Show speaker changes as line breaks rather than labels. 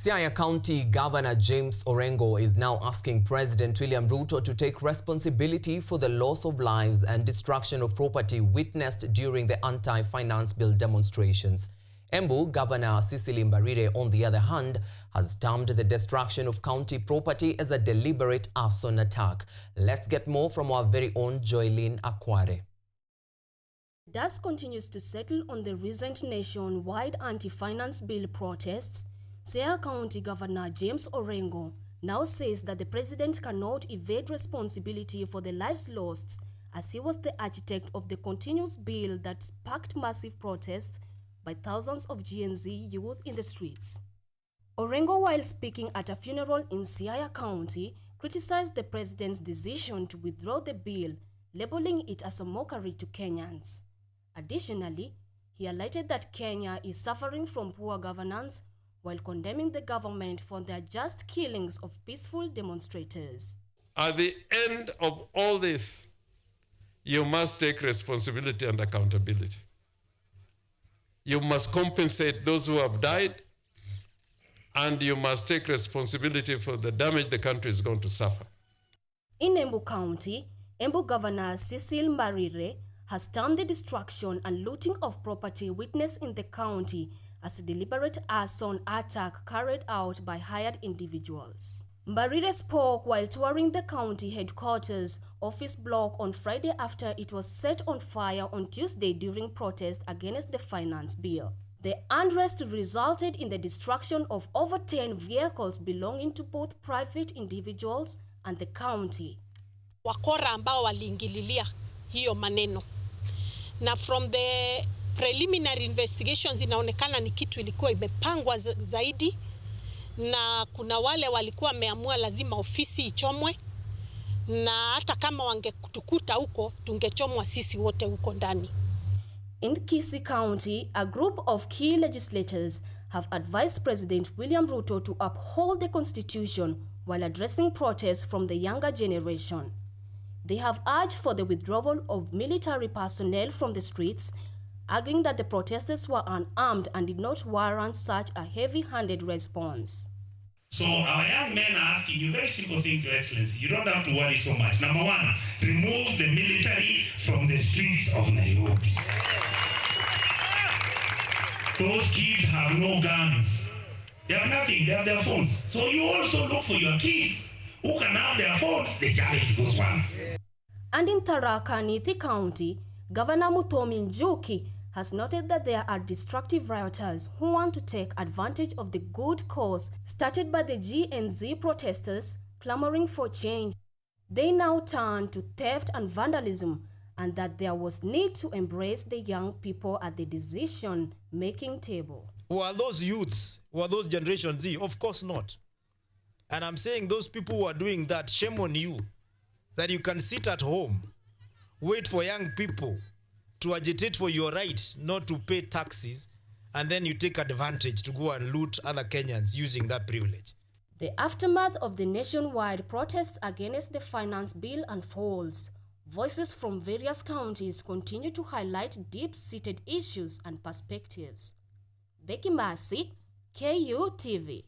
Siaya County Governor James Orengo is now asking President William Ruto to take responsibility for the loss of lives and destruction of property witnessed during the anti-finance bill demonstrations. Embu Governor Cecily Mbarire, on the other hand, has termed the destruction of county property as a deliberate arson attack. Let's get more from our very own Joylene Akware.
Dust continues to settle on the recent nationwide anti-finance bill protests. Siaya County Governor James Orengo now says that the president cannot evade responsibility for the lives lost, as he was the architect of the continuous bill that sparked massive protests by thousands of Gen Z youth in the streets. Orengo, while speaking at a funeral in Siaya County, criticized the president's decision to withdraw the bill, labeling it as a mockery to Kenyans. Additionally, he highlighted that Kenya is suffering from poor governance, while condemning the government for their just killings of peaceful demonstrators.
At the end of all this, you must take responsibility and accountability. You must compensate those who have died, and you must take responsibility for the damage the country is going to suffer.
In Embu County, Embu Governor Cecily Mbarire has termed the destruction and looting of property witnessed in the county as a deliberate arson attack carried out by hired individuals. Mbarire spoke while touring the county headquarters office block on Friday after it was set on fire on Tuesday during protests against the finance bill. The unrest resulted in the destruction of over 10 vehicles belonging to both private individuals and the county.
Wakora ambao waliingililia hiyo maneno. Na from the preliminary investigations inaonekana ni kitu ilikuwa imepangwa zaidi, na kuna wale walikuwa wameamua lazima ofisi ichomwe, na hata kama wangetukuta huko tungechomwa sisi wote huko ndani.
In Kisii County, a group of key legislators have advised President William Ruto to uphold the constitution while addressing protests from the younger generation. They have urged for the withdrawal of military personnel from the streets, arguing that the protesters were unarmed and did not warrant such a heavy-handed response.
So our young men are asking you very simple things, Your Excellency. You don't have to worry so much. Number one, remove the military from the streets of Nairobi. Those kids have no guns. They have nothing. They have their phones. So you also look for your kids who can have their phones. They challenge those ones.
And in Tharaka Nithi County, Governor Muthomi Njuki has noted that there are destructive rioters who want to take advantage of the good cause started by the Gen Z protesters clamoring for change. They now turn to theft and vandalism, and that there was need to embrace the young people at the decision-making table.
Who are those youths? Who are those Generation Z? Of course not. And I'm saying those people who are doing that, shame on you, that you can sit at home, wait for young people to agitate for your right not to pay taxes, and then you take advantage to go and loot other Kenyans using that privilege.
The aftermath of the nationwide protests against the finance bill unfolds. Voices from various counties continue to highlight deep-seated issues and perspectives. Becky Mercy, KUTV.